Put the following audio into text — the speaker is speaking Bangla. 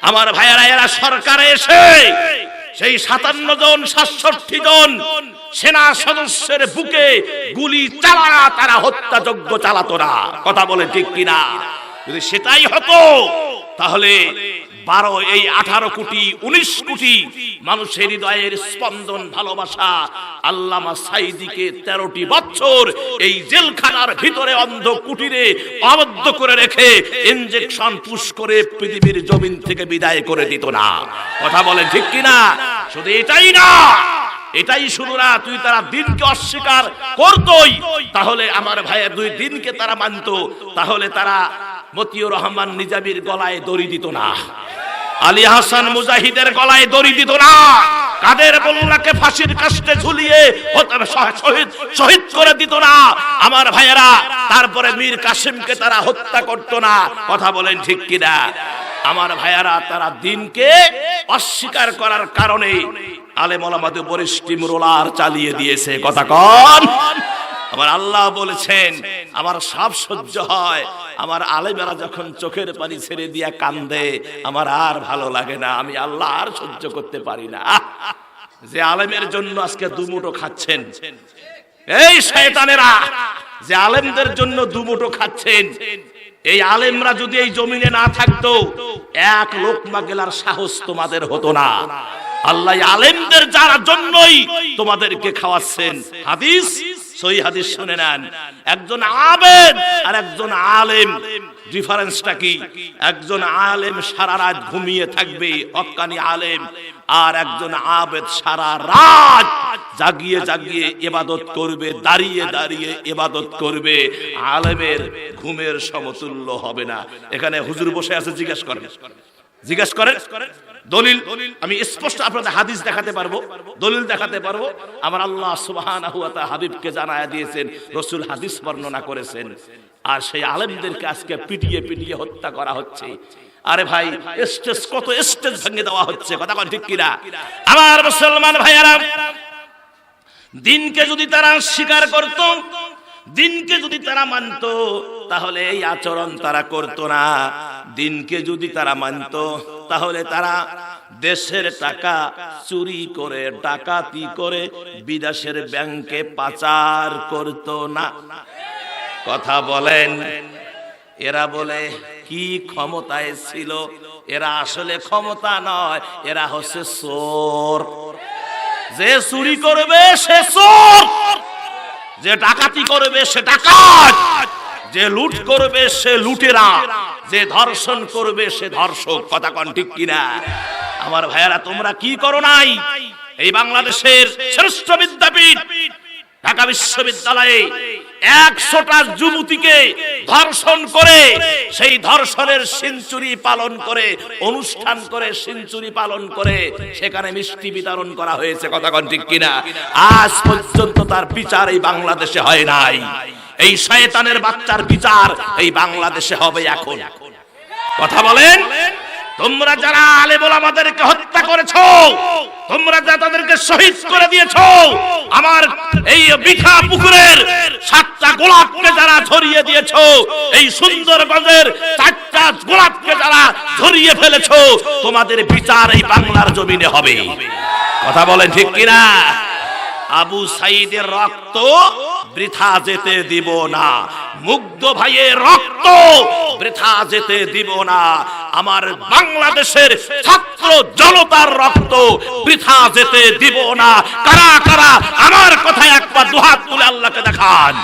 আমার ভাইয়েরা, এরা সরকারে এসে সেই 57 জন 67 জন সেনা সদস্যের বুকে গুলি চালানা তারা হত্যাযজ্ঞ চালাতো না। কথা বলে ঠিক কিনা? যদি সেটাই হতো তাহলে 18 কোটি 19 কোটি মানুষের হৃদয়ের স্পন্দন ভালোবাসা আল্লামা সাঈদীকে 13টি বছর এই জেলখানার ভিতরে অন্ধ কুটিরে আবদ্ধ করে রেখে ইনজেকশন পুশ করে পৃথিবীর জমিন থেকে বিদায় করে দিত না। কথা বলেন ঠিক কিনা? শুধু এটাই না, এটাই শুধু না, তুই তারা দিনকে অস্বীকার করতই, তাহলে আমার ভাইয়ের 2 দিনকে তারা মানত, তাহলে তারা মতিউর রহমান নিজামীর গলায় দড়ি দিত না, আলী হাসান মুজাহিদের গলায় দড়ি দিত না, কাদের মোল্লাকে ফাঁসির কাস্টে ঝুলিয়ে শহীদ করে দিত না আমার ভাইয়েরা। তারপরে মীর কাসেমকে তারা হত্যা করত না। কথা বলেন ঠিক কিনা? আমার ভাইয়েরা, তারা দিনকে অস্বীকার করার কারণে আলেম ওলামাদের উপর স্টিম রোলার চালিয়ে দিয়েছে। কথা কন। আমার আল্লাহ বলেছেন, আমার সব সহ্য হয়, আমার আলেমেরা যখন চোখের পানি ছেড়ে দিয়া কান্দে আমার আর ভালো লাগে না, আমি আল্লাহ আর সহ্য করতে পারি না। যে আলেমের জন্য আজকে দুমুঠো খাচ্ছেন, এই শয়তানেরা যে আলেমদের জন্য দুমুঠো খাচ্ছেন, এই আলেমরা যদি এই জমিনে না থাকতো এক লোকমা গেলার সাহস তোমাদের হতো না। আল্লাহ আলেমদের যারা জন্যই তোমাদেরকে খাওয়াচ্ছেন। হাদিস, সহিহ হাদিস শুনে নেন, একজন আবেদ আর একজন আলেম ডিফারেন্সটা কি? একজন আলেম সারা রাত ঘুমিয়ে থাকবে, হক্কানি আলেম, আর একজন আবেদ সারা রাত জাগিয়ে জাগিয়ে ইবাদত করবে, দাঁড়িয়ে দাঁড়িয়ে ইবাদত করবে। আলেমের ঘুমের সমতুল্য হবে না। এখানে হুজুর বসে আছে, জিজ্ঞেস করেন দলিল। আমি স্পষ্ট আপনাদের হাদিস দেখাতে পারবো, দলিল দেখাতে পারবো। আমার আল্লাহ সুবহানাহু ওয়া তাআলা হাবিবকে জানায়া দিয়েছেন, রাসূল হাদিস বর্ণনা করেছেন, আর সেই আলেমদেরকে আজকে পিটিয়ে পিটিয়ে হত্যা করা হচ্ছে। আরে ভাই, স্টেজ কত স্টেজ ভেঙে দেওয়া হচ্ছে। কথা বল ঠিক কিনা? আমার মুসলমান ভাইয়ারা, দিনকে যদি তারা স্বীকার করত, দিনকে যদি তারা মানত, তাহলে এই আচরণ তারা করত না। দিনকে যদি তারা মানত, তাহলে তারা দেশের টাকা চুরি করে, ডাকাতি করে বিদেশের ব্যাংকে পাচার করত না। কথা বলেন। এরা বলে কি ক্ষমতায় ছিল, এরা আসলে ক্ষমতা নয়, এরা হচ্ছে চোর। যে চুরি করবে সে চোর, যে ডাকাতি করবে সে ডাকাত, যে লুট করবে সে লুটেরা, যে ধর্ষণ করবে সে ধর্ষক। কথা কোন ঠিক কিনা? আমার ভাইয়েরা, তোমরা কি করো নাই? এই বাংলাদেশের শ্রেষ্ঠ বিদ্যাপীঠ ঢাকা বিশ্ববিদ্যালয়ে 100টা যুবতীকে ধর্ষণ করে, সেই ধর্ষণের সেঞ্চুরি পালন করে, অনুষ্ঠান করে, সেঞ্চুরি পালন করে সেখানে মিষ্টি বিতরণ করা হয়েছে। কথা কোন ঠিক কিনা? আজ পর্যন্ত তার বিচার এই বাংলাদেশে হয় নাই। এই শয়তানের বাচ্চার বিচার এই বাংলাদেশে হবে এখন। কথা বলেন। তোমরা যারা আলেম ওলামাদেরকে হত্যা করেছো, তোমরা যারা তাদেরকে শহীদ করে দিয়েছো, আমার এই বিখা পুকুরের 7টা গোলাপকে যারা ছড়িয়ে দিয়েছো, এই সুন্দরগঞ্জের 4টা গোলাপকে যারা ছড়িয়ে ফেলেছো, তোমাদের বিচার এই বাংলার জমিনে হবে। কথা বলেন ঠিক কিনা? আবু সাঈদের রক্ত বৃথা যেতে দিব না, মুগ্ধ ভাইয়ের রক্ত বৃথা যেতে দিব না, আমার বাংলাদেশের ছাত্র জনতার রক্ত বৃথা যেতে দিব না। কারা কারা আমার কথা একবার দুহাত তুলে আল্লাহকে দেখান।